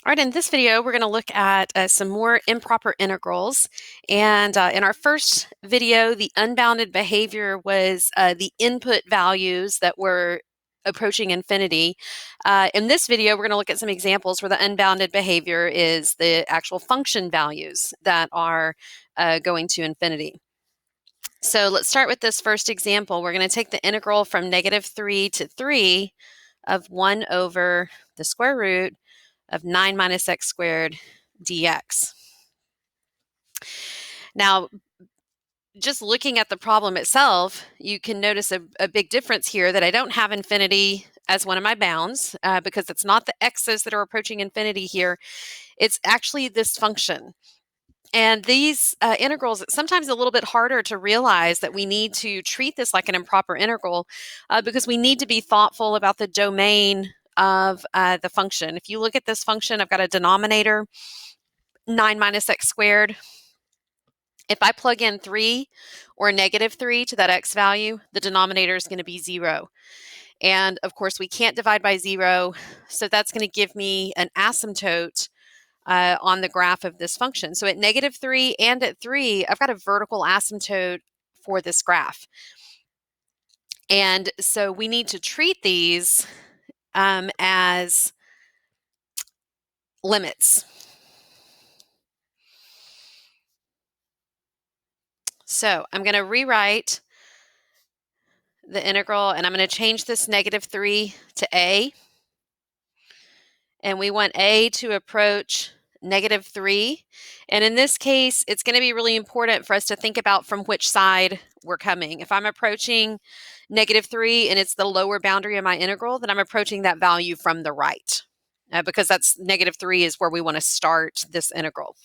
All right, in this video, we're going to look at some more improper integrals. And in our first video, the unbounded behavior was the input values that were approaching infinity. In this video, we're going to look at some examples where the unbounded behavior is the actual function values that are going to infinity. So let's start with this first example. We're going to take the integral from -3 to 3 of 1 over the square root of 9 minus x squared dx. Now, just looking at the problem itself, you can notice a big difference here that I don't have infinity as one of my bounds because it's not the x's that are approaching infinity here. It's actually this function. And these integrals, it's sometimes a little bit harder to realize that we need to treat this like an improper integral because we need to be thoughtful about the domain of the function. If you look at this function, I've got a denominator, 9 minus x squared. If I plug in 3 or -3 to that x value, the denominator is going to be 0. And of course, we can't divide by 0, so that's going to give me an asymptote on the graph of this function. So at -3 and at 3, I've got a vertical asymptote for this graph. And so we need to treat these as limits. So I'm going to rewrite the integral, and I'm going to change this -3 to a. And we want a to approach -3. And in this case, it's going to be really important for us to think about from which side we're coming. If I'm approaching -3 and it's the lower boundary of my integral, then I'm approaching that value from the right because that's -3 is where we want to start this integral.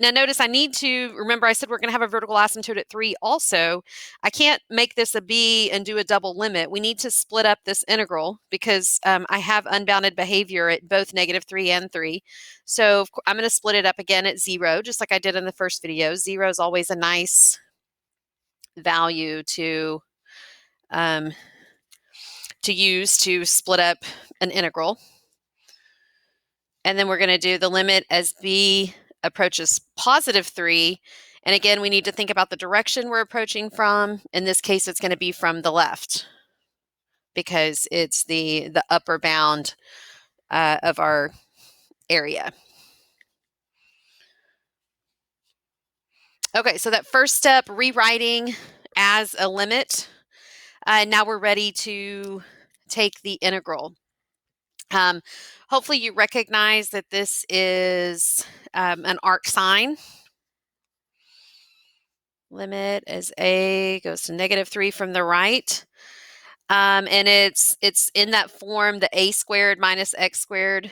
Now notice I need to remember I said we're going to have a vertical asymptote at 3 also. I can't make this a b and do a double limit. We need to split up this integral because I have unbounded behavior at both -3 and 3. So I'm going to split it up again at 0, just like I did in the first video. 0 is always a nice value to use to split up an integral. And then we're going to do the limit as b approaches +3. And again, we need to think about the direction we're approaching from. In this case, it's going to be from the left because it's the upper bound of our area. Okay, so that first step, rewriting as a limit. Now we're ready to take the integral. Hopefully you recognize that this is an arc sine. Limit as a goes to -3 from the right. And it's in that form, the a squared minus x squared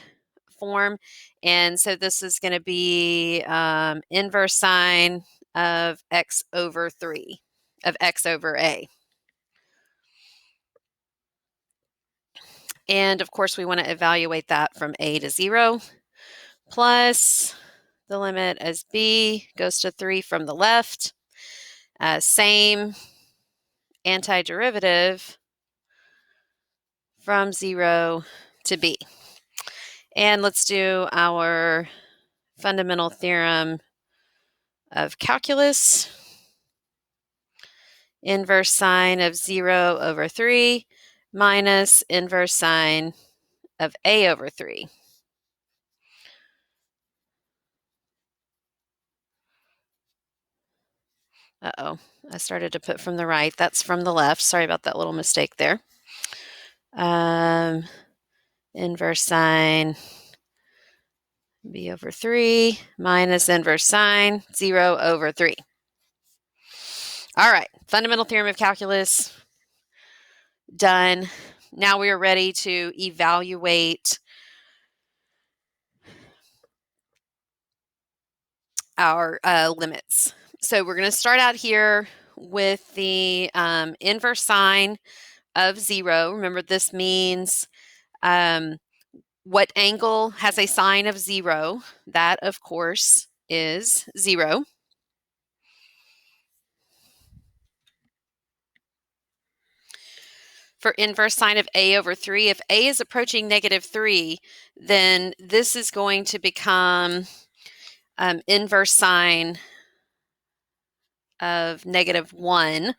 form. And so this is going to be inverse sine of x over 3, of x over a. And of course, we want to evaluate that from a to 0, plus the limit as b goes to 3 from the left. Same antiderivative from 0 to b. And let's do our fundamental theorem of calculus. Inverse sine of 0 over 3 minus inverse sine of a over 3. Uh-oh, I started to put from the right. That's from the left. Sorry about that little mistake there. Inverse sine b over 3 minus inverse sine 0 over 3. All right, fundamental theorem of calculus done. Now we are ready to evaluate our limits. So we're going to start out here with the inverse sine of 0. Remember, this means what angle has a sine of 0? That, of course, is 0. for inverse sine of a over 3, if a is approaching -3, then this is going to become inverse sine of -1.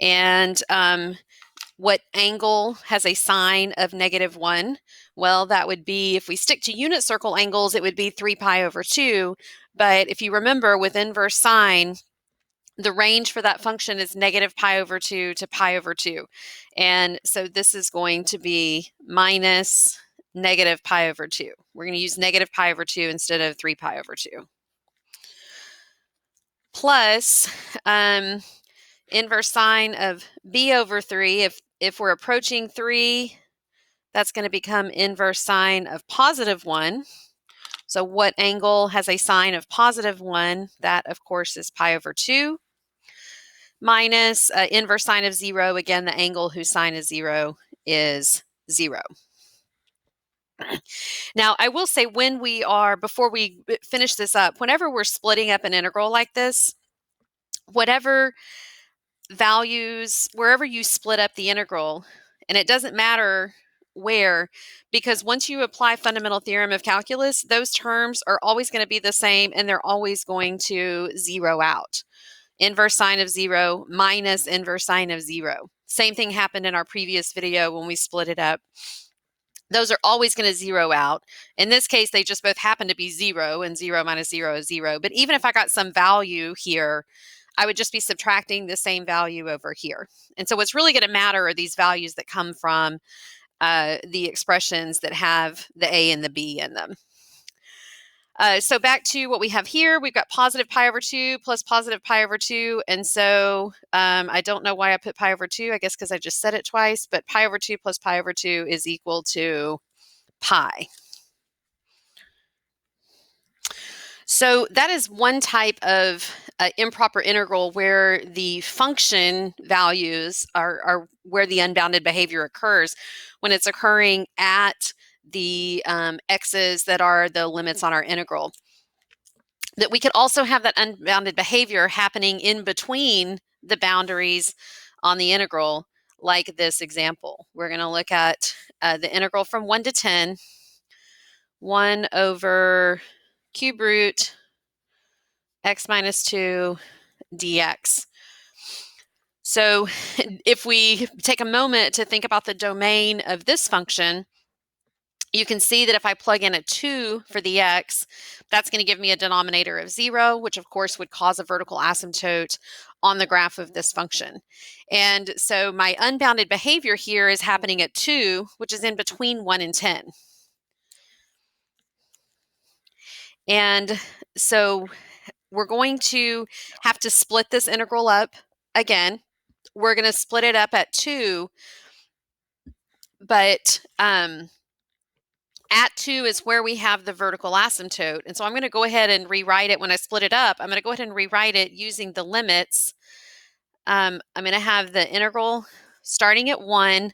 And what angle has a sine of -1? Well, that would be, if we stick to unit circle angles, it would be 3 pi over 2. But if you remember, with inverse sine, the range for that function is -pi over 2 to pi over 2. And so this is going to be minus -pi over 2. We're going to use -pi over 2 instead of 3 pi over 2. Plus inverse sine of b over 3. If we're approaching 3, that's going to become inverse sine of +1. So what angle has a sine of +1? That, of course, is pi over 2. Minus inverse sine of 0. Again, the angle whose sine is 0 is 0. Now, I will say, before we finish this up, whenever we're splitting up an integral like this, whatever values, wherever you split up the integral, and it doesn't matter where, because once you apply fundamental theorem of calculus, those terms are always going to be the same and they're always going to zero out. Inverse sine of 0 minus inverse sine of 0. Same thing happened in our previous video when we split it up. Those are always going to zero out. In this case, they just both happen to be 0, and 0 minus 0 is 0. But even if I got some value here, I would just be subtracting the same value over here. And so what's really going to matter are these values that come from the expressions that have the a and the b in them. So back to what we have here, we've got positive pi over 2 plus positive pi over 2. And so I don't know why I put pi over 2, I guess because I just said it twice, but pi over 2 plus pi over 2 is equal to pi. So that is one type of improper integral where the function values are where the unbounded behavior occurs, when it's occurring at the x's that are the limits on our integral. That we could also have that unbounded behavior happening in between the boundaries on the integral, like this example. We're going to look at the integral from 1 to 10, 1 over cube root x minus 2 dx. So if we take a moment to think about the domain of this function, you can see that if I plug in a 2 for the x, that's going to give me a denominator of 0, which of course would cause a vertical asymptote on the graph of this function. And so my unbounded behavior here is happening at 2, which is in between 1 and 10. And so we're going to have to split this integral up again. We're going to split it up at 2, but at 2 is where we have the vertical asymptote. And so I'm going to go ahead and rewrite it. When I split it up, I'm going to go ahead and rewrite it using the limits. I'm going to have the integral starting at 1,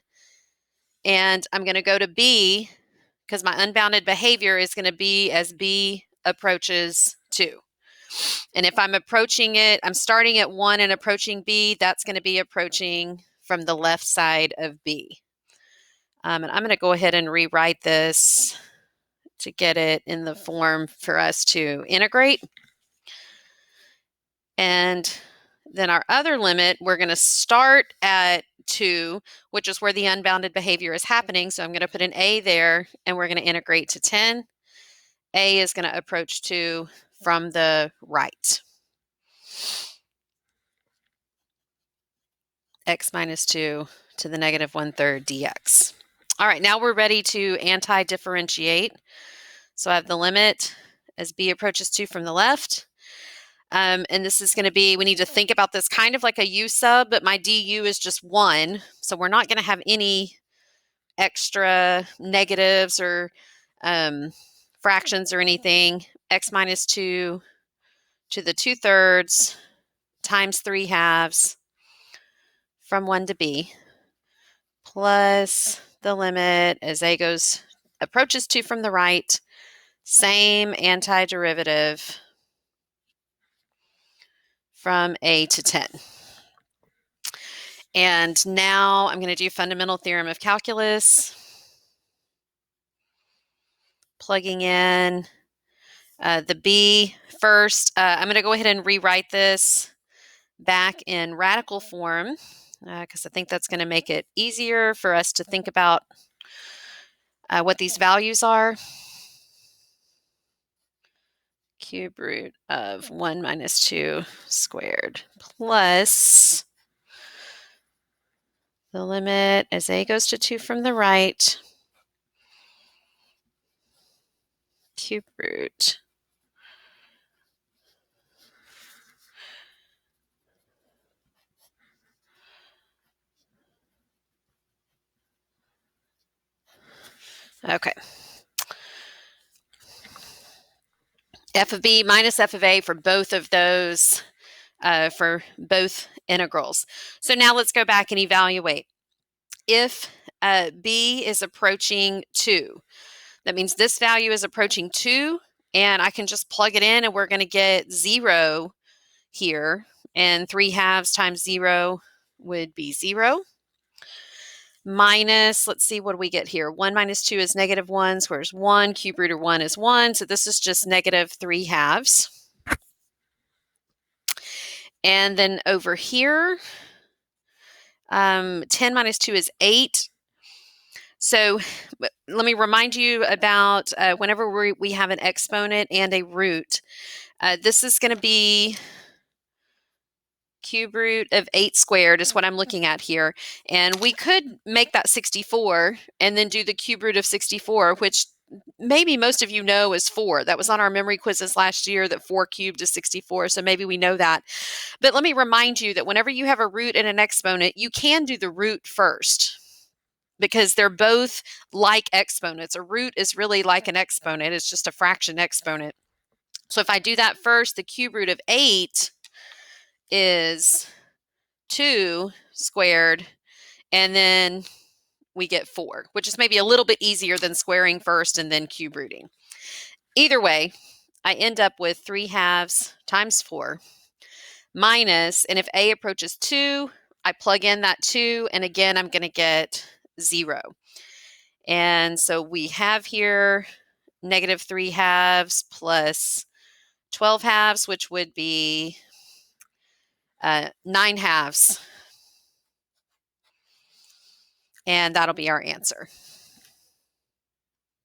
and I'm going to go to b, because my unbounded behavior is going to be as b approaches 2. And if I'm approaching it, I'm starting at 1 and approaching b, that's going to be approaching from the left side of b. And I'm going to go ahead and rewrite this to get it in the form for us to integrate. And then our other limit, we're going to start at 2, which is where the unbounded behavior is happening. So I'm going to put an a there, and we're going to integrate to 10. A is going to approach 2 from the right. X minus 2 to the negative 1/3 dx. All right, now we're ready to anti-differentiate. So I have the limit as b approaches 2 from the left. And this is going to be, we need to think about this kind of like a u sub, but my du is just 1. So we're not going to have any extra negatives or fractions or anything. X minus 2 to the 2/3 times 3/2 from 1 to b, plus the limit as a approaches 2 from the right, same antiderivative from a to 10. And now I'm going to do fundamental theorem of calculus, plugging in the b first. I'm going to go ahead and rewrite this back in radical form because I think that's going to make it easier for us to think about what these values are. Cube root of 1 minus 2 squared plus the limit as a goes to 2 from the right, cube root okay. F of b minus f of a for both of those, for both integrals. So now let's go back and evaluate. If b is approaching 2, that means this value is approaching 2, and I can just plug it in, and we're going to get 0 here, and 3/2 times 0 would be 0. Minus, let's see, what do we get here? 1 minus 2 is negative 1, squares 1, cube root of 1 is 1, so this is just negative 3/2. And then over here, 10 minus 2 is 8. So let me remind you about whenever we have an exponent and a root, this is going to be cube root of 8 squared is what I'm looking at here. And we could make that 64 and then do the cube root of 64, which maybe most of you know is 4. That was on our memory quizzes last year, that 4 cubed is 64, so maybe we know that. But let me remind you that whenever you have a root and an exponent, you can do the root first because they're both like exponents. A root is really like an exponent. It's just a fraction exponent. So if I do that first, the cube root of 8 is 2 squared, and then we get 4, which is maybe a little bit easier than squaring first and then cube rooting. Either way, I end up with 3/2 times 4 minus, and if a approaches 2, I plug in that 2, and again, I'm going to get 0. And so we have here negative 3/2 plus 12/2, which would be 9/2. And that'll be our answer.